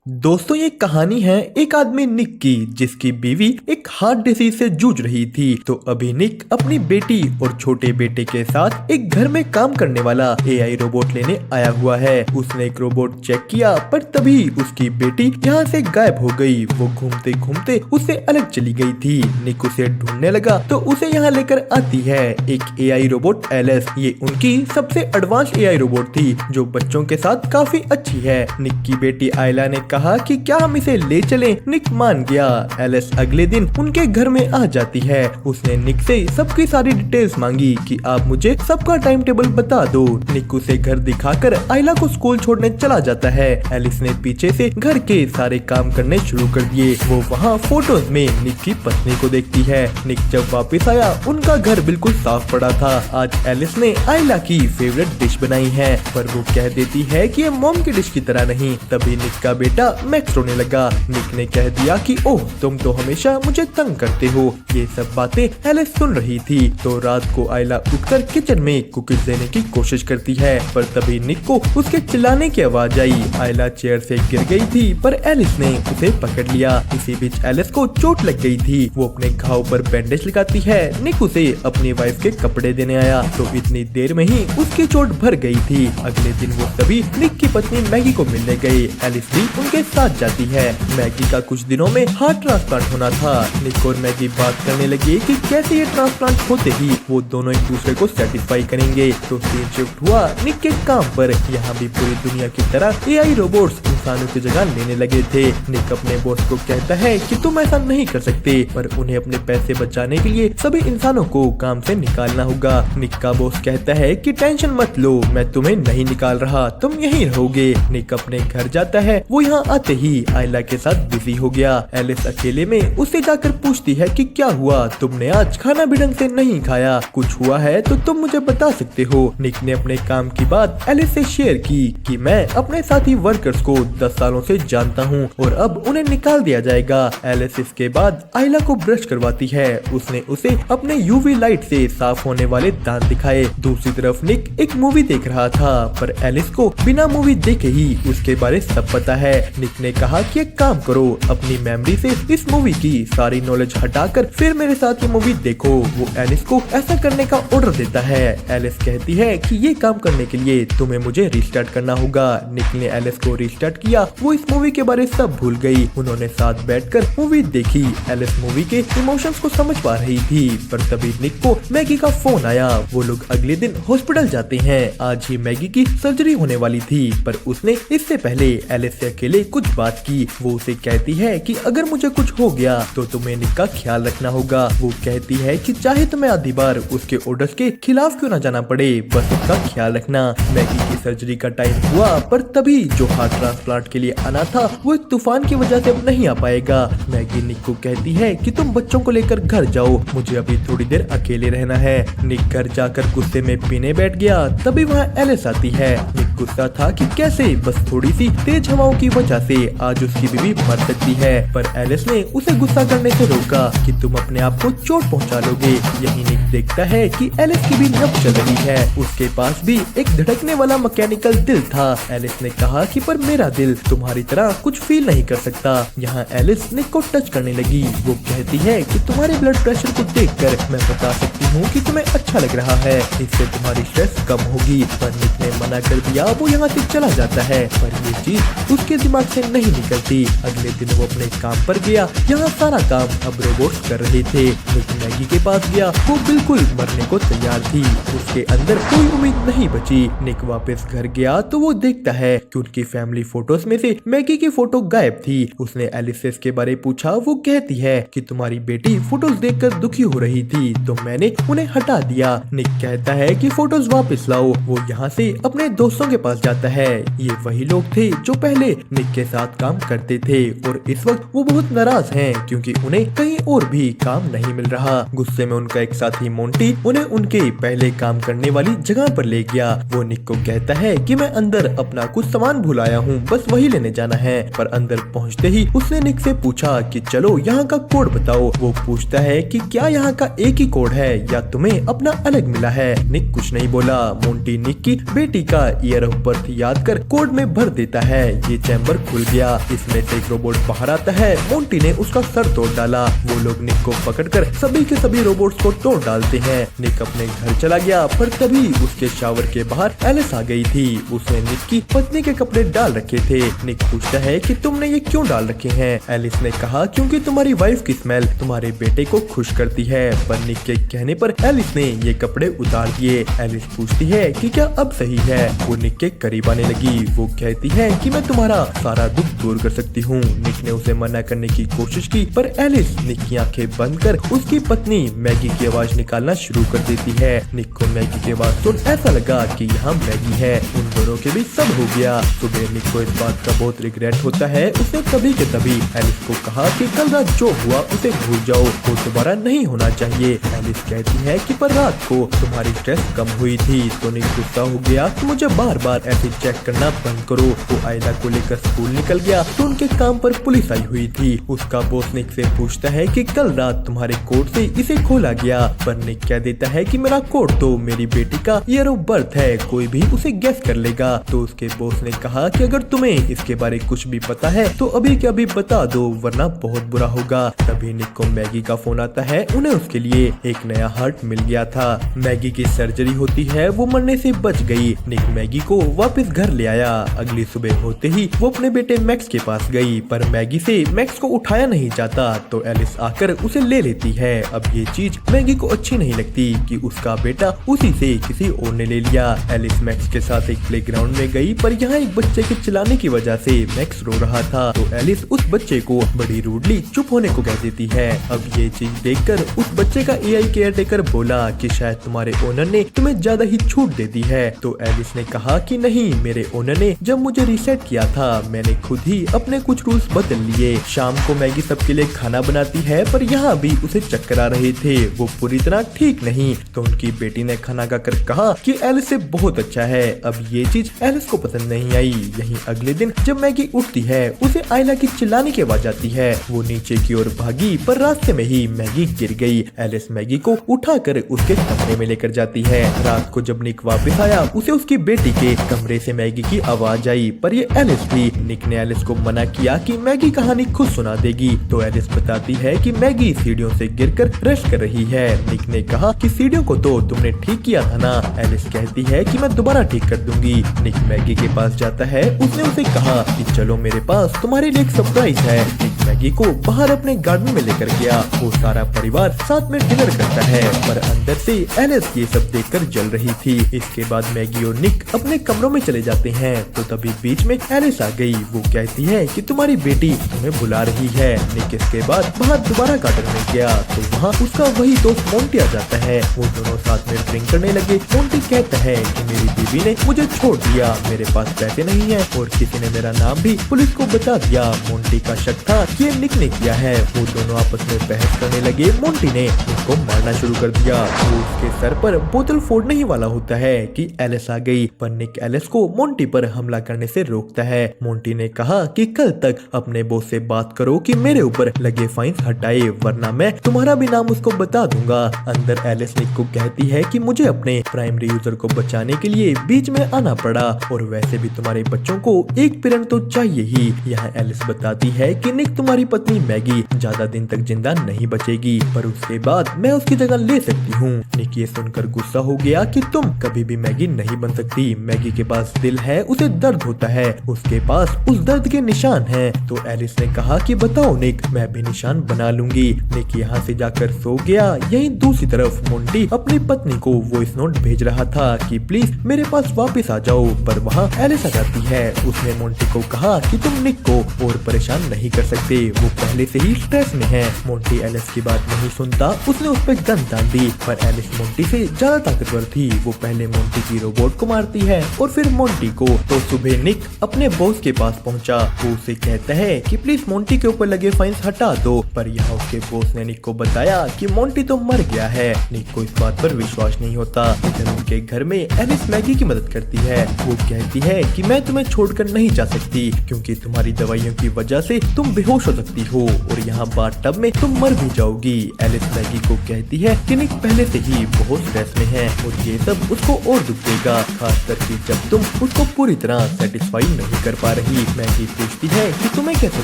दोस्तों ये कहानी है एक आदमी निक की जिसकी बीवी एक हार्ट डिसीज से जूझ रही थी। तो अभी निक अपनी बेटी और छोटे बेटे के साथ एक घर में काम करने वाला एआई रोबोट लेने आया हुआ है। उसने एक रोबोट चेक किया पर तभी उसकी बेटी यहाँ से गायब हो गई। वो घूमते घूमते उससे अलग चली गई थी। निक उसे ढूंढने लगा तो उसे यहाँ लेकर आती है एक एआई रोबोट एलिस। ये उनकी सबसे एडवांस एआई रोबोट थी जो बच्चों के साथ काफी अच्छी है। निक की बेटी आयला ने कहा कि क्या हम इसे ले चलें? निक मान गया। एलिस अगले दिन उनके घर में आ जाती है। उसने निक से सबकी सारी डिटेल्स मांगी कि आप मुझे सबका टाइम टेबल बता दो। निक उसे घर दिखाकर आयला को स्कूल छोड़ने चला जाता है। एलिस ने पीछे से घर के सारे काम करने शुरू कर दिए। वो वहाँ फोटोज में निक की पत्नी को देखती है। निक जब वापस आया उनका घर बिल्कुल साफ पड़ा था। आज एलिस ने आयला की फेवरेट डिश बनाई है पर वो कह देती है कि ये मॉम की डिश की तरह नहीं। तभी निक का बेटा मैक्स रोने लगा। निक ने कह दिया कि ओह तुम तो हमेशा मुझे तंग करते हो। ये सब बातें एलिस सुन रही थी। तो रात को आयला उठकर किचन में कुकीज देने की कोशिश करती है पर तभी निक को उसके चिल्लाने की आवाज आई। आयला चेयर से गिर गई थी पर एलिस ने उसे पकड़ लिया। इसी बीच एलिस को चोट लग गई थी। वो अपने घाव पर बैंडेज लगाती है। निक उसे अपनी वाइफ के कपड़े देने आया तो इतनी देर में ही उसकी चोट भर गई थी। अगले दिन वो सभी निक की पत्नी मैगी को मिलने गए। एलिस भी उनके साथ जाती है। मैगी का कुछ दिनों में हार्ट ट्रांसप्लांट होना था। निक और मैगी बात करने लगे कि कैसे ये ट्रांसप्लांट होते ही वो दोनों एक दूसरे को सेटिस्फाई करेंगे। तो सीन शिफ्ट हुआ निक के काम पर। यहाँ भी पूरी दुनिया की तरह एआई रोबोट्स इंसानों की जगह लेने लगे थे। निक अपने बॉस को कहता है कि तुम ऐसा नहीं कर सकते पर उन्हें अपने पैसे बचाने के लिए सभी इंसानों को काम से निकालना होगा। निक का बॉस कहता है कि टेंशन मत लो, मैं तुम्हें नहीं निकाल रहा, तुम यहीं रहोगे। निक अपने घर जाता है। वो यहाँ आते ही आयला के साथ बिजी हो गया। एलिस अकेले में उससे जाकर पूछती है कि क्या हुआ, तुमने आज खाना भी ढंग से नहीं खाया, कुछ हुआ है तो तुम मुझे बता सकते हो। निक ने अपने काम की बात एलिस से शेयर की कि मैं अपने साथी वर्कर्स को 10 सालों से जानता हूँ और अब उन्हें निकाल दिया जाएगा। एलिस इसके बाद आयला को ब्रश करवाती है। उसने उसे अपने यूवी लाइट से साफ होने वाले दांत दिखाए। दूसरी तरफ निक एक मूवी देख रहा था पर एलिस को बिना मूवी देखे ही उसके बारे सब पता है। निक ने कहा कि एक काम करो, अपनी मेमोरी से इस मूवी की सारी नॉलेज हटाकर फिर मेरे साथ ये मूवी देखो। वो एलिस को ऐसा करने का ऑर्डर देता है। एलिस कहती है कि ये काम करने के लिए तुम्हें मुझे रिस्टार्ट करना होगा। निक ने एलिस को रिस्टार्ट किया। वो इस मूवी के बारे सब भूल गई। उन्होंने साथ बैठकर मूवी देखी। एलिस मूवी के इमोशंस को समझ पा रही थी पर तभी निक को मैगी का फोन आया। वो लोग अगले दिन हॉस्पिटल जाते हैं। आज ही मैगी की सर्जरी होने वाली थी पर उसने इससे पहले एलिस से अकेले कुछ बात की। वो उसे कहती है कि अगर मुझे कुछ हो गया तो तुम्हें निक का ख्याल रखना होगा। वो कहती है कि चाहे तुम्हें आधी बार उसके ऑर्डर्स के खिलाफ क्यों ना जाना पड़े, बस उसका ख्याल रखना। मैगी की सर्जरी का टाइम हुआ पर तभी जो हार्ट ट्रांसप्लांट के लिए आना था वो एक तूफान की वजह से अब नहीं आ पाएगा। मैगी निक को कहती है कि तुम बच्चों को लेकर घर जाओ, मुझे अभी थोड़ी देर अकेले रहना है। निक घर जाकर गुस्से में पीने बैठ गया। तभी वहाँ एलिस आती है। निक गुस्सा था कि कैसे बस थोड़ी सी तेज हवाओं की वजह से आज उसकी बीवी मर सकती है पर एलिस ने उसे गुस्सा करने से रोका कि तुम अपने आप को चोट पहुंचा लोगे। यही निक देखता है कि एलिस की भी नब्ज चल रही है। उसके पास भी एक धड़कने वाला मैकेनिकल दिल था। एलिस ने कहा कि पर मेरा दिल तुम्हारी तरह कुछ फील नहीं कर सकता। यहाँ एलिस निक को टच करने लगी। वो कहती है कि तुम्हारे ब्लड प्रेशर को देखकर मैं बता सकती हूँ कि तुम्हें अच्छा लग रहा है, इससे तुम्हारी स्ट्रेस कम होगी। पर निक ने मना कर दिया। वो यहाँ से चला जाता है पर ये चीज उसके दिमाग से नहीं निकलती। अगले दिन वो अपने काम पर गया। यहाँ सारा काम अब रोबोट्स कर रहे थे। निक मैगी के पास गया। वो बिल्कुल मरने को तैयार थी। उसके अंदर कोई उम्मीद नहीं बची। निक वापस घर गया तो वो देखता है कि उनकी फैमिली फोटोज में से मैगी की फोटो गायब थी। उसने एलिस से इसके बारे पूछा। वो कहती है कि तुम्हारी बेटी फोटोज देखकर दुखी हो रही थी तो मैंने उन्हें हटा दिया। निक कहता है कि फोटोज वापस लाओ। वो यहाँ से अपने दोस्तों के पास जाता है। ये वही लोग थे जो पहले निक के साथ काम करते थे और इस वक्त वो बहुत नाराज हैं क्योंकि उन्हें कहीं और भी काम नहीं मिल रहा। गुस्से में उनका एक साथी मोंटी उन्हें उनके पहले काम करने वाली जगह पर ले गया। वो निक को कहता है कि मैं अंदर अपना कुछ सामान भुलाया हूँ, बस वही लेने जाना है। पर अंदर पहुंचते ही उसने निक से पूछा कि चलो यहाँ का कोड बताओ। वो पूछता है कि क्या यहाँ का एक ही कोड है या तुम्हें अपना अलग मिला है। निक कुछ नहीं बोला। मोंटी निक की बेटी का ईयर ऑफ बर्थ याद कर कोड में भर देता है। ये चैम्बर खुल गया। इसमें से एक रोबोट बाहर आता है। मोंटी ने उसका सर तोड़ डाला। वो लोग निक को पकड़कर सभी के सभी रोबोट्स को तोड़ डालते हैं। निक अपने घर चला गया, पर तभी उसके शावर के बाहर एलिस आ गई थी। उसने निक की पत्नी के कपड़े डाल रखे थे। निक पूछता है कि तुमने ये क्यों डाल रखे हैं। एलिस ने कहा क्योंकि तुम्हारी वाइफ की स्मेल तुम्हारे बेटे को खुश करती है। पर निक के कहने पर एलिस ने ये कपड़े उतार दिए। एलिस पूछती है कि क्या अब सही है। वो निक के करीब आने लगी। वो कहती है कि मैं तुम्हारा सारा दुख दूर कर सकती हूँ। निक ने उसे मना करने की कोशिश की, पर एलिस निक की आंखें बंद कर उसकी पत्नी मैगी की आवाज निकालना शुरू कर देती है। निक को मैगी की आवाज सुन ऐसा लगा कि यहाँ मैगी है। उन दोनों के बीच सब हो गया। सुबह निक को इस बात का बहुत रिग्रेट होता है। उसने तभी के तभी एलिस को कहा कि कल रात जो हुआ उसे भूल जाओ, वो दोबारा नहीं होना चाहिए। एलिस कहती है कि पर रात को तुम्हारी स्ट्रेस कम हुई थी। तो निक गुस्सा हो गया कि मुझे बार बार ऐसे चेक करना बंद करो। वो आयला को लेकर स्कूल निकल गया तो उनके काम पर पुलिस आई हुई थी। उसका बॉस निक से पूछता है कि कल रात तुम्हारे कोट से इसे खोला गया। पर निक कह देता है कि मेरा कोट तो मेरी बेटी का ईयर ऑफ बर्थ है, कोई भी उसे गेस कर लेगा। तो उसके बॉस ने कहा कि अगर तुम्हें इसके बारे कुछ भी पता है तो अभी के अभी बता दो, वरना बहुत बुरा होगा। तभी निक को मैगी का फोन आता है। उन्हें उसके लिए एक नया हार्ट मिल गया था। मैगी की सर्जरी होती है, वो मरने से बच गई। निक मैगी को वापस घर ले आया। अगली सुबह होते ही वो अपने बेटे मैक्स के पास गई, पर मैगी से मैक्स को उठाया नहीं जाता। तो एलिस आकर उसे ले लेती है। अब ये चीज मैगी को अच्छी नहीं लगती कि उसका बेटा उसी से किसी और ने ले लिया। एलिस मैक्स के साथ एक प्लेग्राउंड में गई, पर यहाँ एक बच्चे के चिल्लाने की वजह से मैक्स रो रहा था। तो एलिस उस बच्चे को बड़ी रूडली चुप होने को कह देती है। अब ये चीज देखकर उस बच्चे का एआई केयरटेकर बोला कि शायद तुम्हारे ओनर ने तुम्हें ज्यादा ही छूट दे दी है। तो एलिस ने कहा कि नहीं, मेरे ओनर ने जब मुझे रीसेट किया था मैंने खुद ही अपने कुछ रूल्स बदल लिए। शाम को मैगी सबके लिए खाना बनाती है, पर यहाँ भी उसे चक्कर आ रहे थे। वो पूरी तरह ठीक नहीं। तो उनकी बेटी ने खाना खाकर कहा कि एलिस से बहुत अच्छा है। अब ये चीज एलिस को पसंद नहीं आई। यहीं अगले दिन जब मैगी उठती है उसे आयला की चिल्लाने की आवाज आती है। वो नीचे की ओर भागी, पर रास्ते में ही मैगी गिर गई। एलिस मैगी को उठाकर उसके कमरे में लेकर जाती है। रात को जब निक वापस आया उसे उसकी बेटी के कमरे से मैगी की आवाज आई, पर ये एलिस थी। निक ने एलिस को मना किया कि मैगी कहानी खुद सुना देगी। तो एलिस बताती है कि मैगी सीढ़ियों से गिरकर रेस्ट कर रही है। निक ने कहा कि सीढ़ियों को तो तुमने ठीक किया था ना। एलिस कहती है कि मैं दोबारा ठीक कर दूंगी। निक मैगी के पास जाता है। उसने उसे कहा कि चलो मेरे पास तुम्हारे लिए एक सरप्राइज है। निक मैगी को बाहर अपने गार्डन में लेकर गया। वो सारा परिवार साथ में डिनर करता है, पर अंदर से एलिस ये सब देखकर जल रही थी। इसके बाद मैगी और निक अपने कमरों में चले जाते हैं। तो तभी बीच में एलिस आ गई। वो कहती है कि तुम्हारी बेटी तुम्हें बुला रही है। निक इसके बाद बाहर दोबारा गार्डन में गया तो वहाँ उसका वही दोस्त मोंटी आ जाता है। वो दोनों साथ में ड्रिंक करने लगे। मोंटी कहता है कि मेरी बीवी ने मुझे छोड़ दिया, मेरे पास पैसे नहीं है और किसी ने मेरा नाम भी पुलिस को बता दिया। मोंटी का शक था कि ये निक ने किया है। वो दोनों आपस में बहस करने लगे। मोंटी ने निक को मारना शुरू कर दिया। वो उसके सर पर बोतल फोड़ने ही वाला होता है कि एलिस आ गई, पर निक एलिस को मोंटी पर हमला करने से रोकता है। मोंटी ने कहा कि कल तक अपने बॉस से बात करो कि मेरे ऊपर लगे फाइन्स हटाए, वरना मैं तुम्हारा भी नाम उसको बता दूंगा। अंदर एलिस निक को कहती है कि मुझे अपने प्राइमरी यूजर को बचाने के लिए बीच में आना पड़ा, और वैसे भी तुम्हारे बच्चों को एक पेरेंट तो चाहिए ही। यहाँ एलिस बताती है कि निक तुम्हारी पत्नी मैगी ज्यादा दिन तक जिंदा नहीं बचेगी, पर उसके बाद मैं उसकी जगह ले सकती हूँ। निक ये सुनकर गुस्सा हो गया कि तुम कभी भी मैगी नहीं बन सकती। मैगी के पास दिल है, उसे दर्द होता है, उसके पास उस दर्द के निशान हैं। तो एलिस ने कहा कि बताओ निक, मैं भी निशान बना लूंगी। निक यहाँ से जाकर सो गया। यहीं दूसरी तरफ मोंटी अपनी पत्नी को वॉइस नोट भेज रहा था कि प्लीज मेरे पास वापस आ जाओ, पर वहाँ एलिस आ जाती है। उसने मोंटी को कहा कि तुम निक को और परेशान नहीं कर सकते। से वो पहले से ही स्ट्रेस में है। मोंटी एलिस की बात नहीं सुनता, उसने उस पर गन तान दी, पर एलिस मोंटी से ज्यादा ताकतवर थी। वो पहले मोंटी की रोबोट को मारती है और फिर मोंटी को। तो सुबह निक अपने बॉस के पास पहुंचा। वो उसे कहता है कि प्लीज मोंटी के ऊपर लगे फाइन्स हटा दो, पर यहाँ उसके बॉस ने निक को बताया कि मोंटी तो मर गया है। निक को इस बात पर विश्वास नहीं होता। इधर उनके घर में एलिस मैगी की मदद करती है। वो कहती है कि मैं तुम्हें छोड़कर नहीं जा सकती, क्योंकि तुम्हारी दवाइयों की वजह से तुम बेहोश हो सकती हो और यहाँ बाथटब में तुम मर भी जाओगी। एलिस मैगी को कहती है कि निक पहले से ही बहुत स्ट्रेस में है और ये सब उसको और दुख देगा, खास करके जब तुम उसको पूरी तरह सेटिस्फाई नहीं कर पा रही। मैगी पूछती है कि तुम्हें कैसे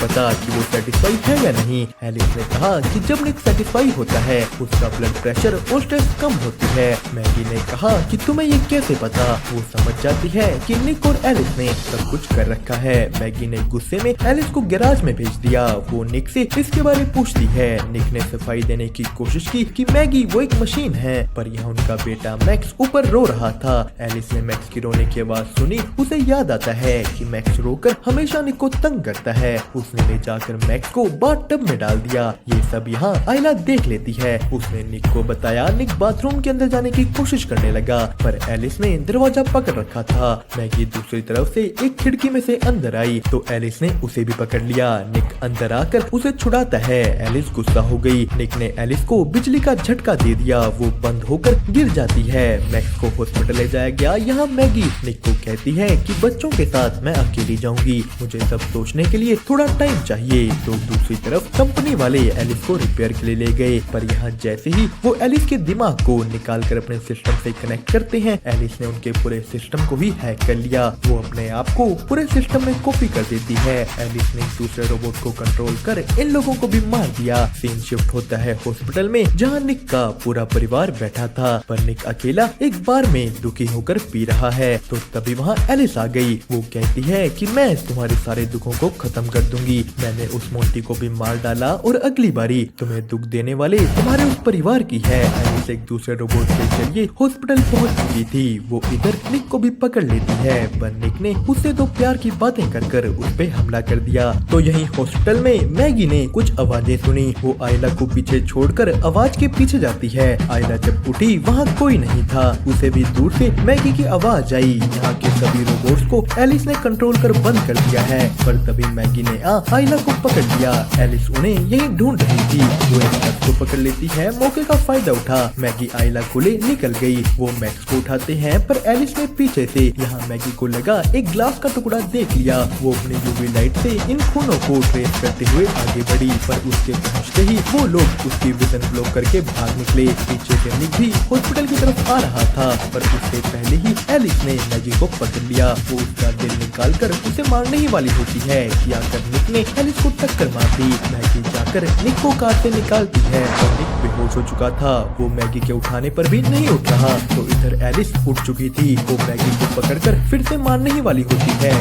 पता कि वो सेटिस्फाई है या नहीं। एलिस ने कहा कि जब निक सेटिस्फाई होता है उसका ब्लड प्रेशर और स्ट्रेस कम होती है। मैगी ने कहा कि तुम्हें ये कैसे पता। वो समझ जाती है कि निक और एलिस ने सब कुछ कर रखा है। मैगी ने गुस्से में एलिस को गैराज में भेज दिया। वो निक से इसके बारे में पूछती है। निक ने सफाई देने की कोशिश की कि मैगी वो एक मशीन है, पर यहाँ उनका बेटा मैक्स ऊपर रो रहा था। एलिस ने मैक्स की रोने की आवाज सुनी। उसे याद आता है कि मैक्स रोकर हमेशा निक को तंग करता है। उसने ले जाकर मैक्स को बाथटब में डाल दिया। ये सब यहाँ आयला देख लेती है। उसने निक को बताया। निक बाथरूम के अंदर जाने की कोशिश करने लगा, पर एलिस ने दरवाजा पकड़ रखा था। मैगी दूसरी तरफ से एक खिड़की में से अंदर आई तो एलिस ने उसे भी पकड़ लिया। निक अंदर आकर उसे छुड़ाता है। एलिस गुस्सा हो गई। निक ने एलिस को बिजली का झटका दे दिया। वो बंद होकर गिर जाती है। मैक्स को हॉस्पिटल ले जाया गया। यहाँ मैगी निक को कहती है कि बच्चों के साथ मैं अकेली जाऊंगी, मुझे सब सोचने के लिए थोड़ा टाइम चाहिए। तो दूसरी तरफ कंपनी वाले एलिस को रिपेयर के लिए ले गए, पर यहाँ जैसे ही वो एलिस के दिमाग को निकाल कर अपने सिस्टम से कनेक्ट करते हैं, एलिस ने उनके पूरे सिस्टम को भी हैक कर लिया। वो अपने आप को पूरे सिस्टम में कॉपी कर देती है। एलिस ने दूसरे रोबोट को कंट्रोल कर इन लोगों को भी मार दिया। सीन शिफ्ट होता है हॉस्पिटल में, जहाँ निक का पूरा परिवार बैठा था, पर निक अकेला एक बार में दुखी होकर पी रहा है। तो तभी वहाँ एलिस आ गई। वो कहती है कि मैं तुम्हारे सारे दुखों को खत्म कर दूंगी। मैंने उस मोंटी को भी मार डाला और अगली बारी तुम्हें दुख देने वाले तुम्हारे उस परिवार की है। एलिस एक दूसरे रोबोट के जरिए हॉस्पिटल पहुंच चुकी थी। वो इधर निक को भी पकड़ लेती है, पर निक ने उससे दो प्यार की बातें कर उस पे हमला कर दिया। तो यही हॉस्पिटल में मैगी ने कुछ आवाजें सुनी। वो आयला को पीछे छोड़कर आवाज के पीछे जाती है। आयला जब उठी वहाँ कोई नहीं था। उसे भी दूर से मैगी की आवाज आई। यहाँ के सभी रोबोट्स को एलिस ने कंट्रोल कर बंद कर दिया है, पर तभी मैगी ने आयला को पकड़ लिया। एलिस उन्हें यही ढूंढ रही थी। वो एक शख्स को पकड़ लेती है। मौके का फायदा उठा मैगी आयला को ले निकल गई। वो मैक्स को उठाते हैं, पर एलिस ने पीछे से यहाँ मैगी को लगा एक ग्लास का टुकड़ा देख लिया। वो अपनी यूवी लाइट से इन खूनों को ट्रेस करते हुए आगे बढ़ी, पर उसके पहुँचते ही वो लोग उसकी विजन ब्लॉक करके भाग निकले। पीछे से निक भी हॉस्पिटल की तरफ आ रहा था, पर उससे पहले ही एलिस ने मैगी को पकड़ लिया। वो उसका दिल निकाल कर उसे मारने ही वाली होती है कि आकर निक ने एलिस को टक्कर मार दी। मैगी जाकर निक को कार से निकालती है और निक बेहोश हो चुका था। वो मैगी के उठाने पर भी नहीं उठ रहा। तो इधर एलिस उठ चुकी थी। वो मैगी को पकड़कर फिर से मारने ही वाली होती है।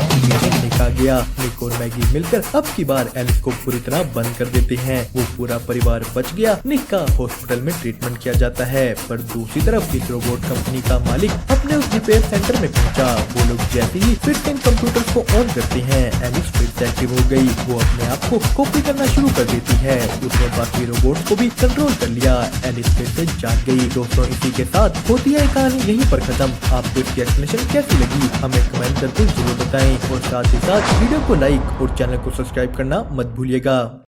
निक आ गया। निक और मैगी मिलकर अब की बार एलिस को पूरी तरह बंद कर देते हैं। वो पूरा परिवार बच गया। निक का हॉस्पिटल में ट्रीटमेंट किया जाता है, पर दूसरी तरफ इस रोबोट कंपनी का मालिक अपने उस रिपेयर सेंटर में पहुंचा। वो लोग जैसे ही फिर से इन कंप्यूटर्स को ऑन करते हैं, एलिस फिर से एक्टिव हो गई। वो अपने आप को कॉपी करना शुरू कर देती है। उसने बाकी रोबोट्स को भी कंट्रोल कर लिया। एलिस फिर से जाग गई। दोस्तों, इसी के साथ होती है कहानी यहीं पर खत्म। आपको इसकी एक्सप्लेनेशन कैसी लगी हमें कमेंट करके जरूर बताएं और साथ ही साथ वीडियो को लाइक और चैनल को सब्सक्राइब करना मत भूलिएगा।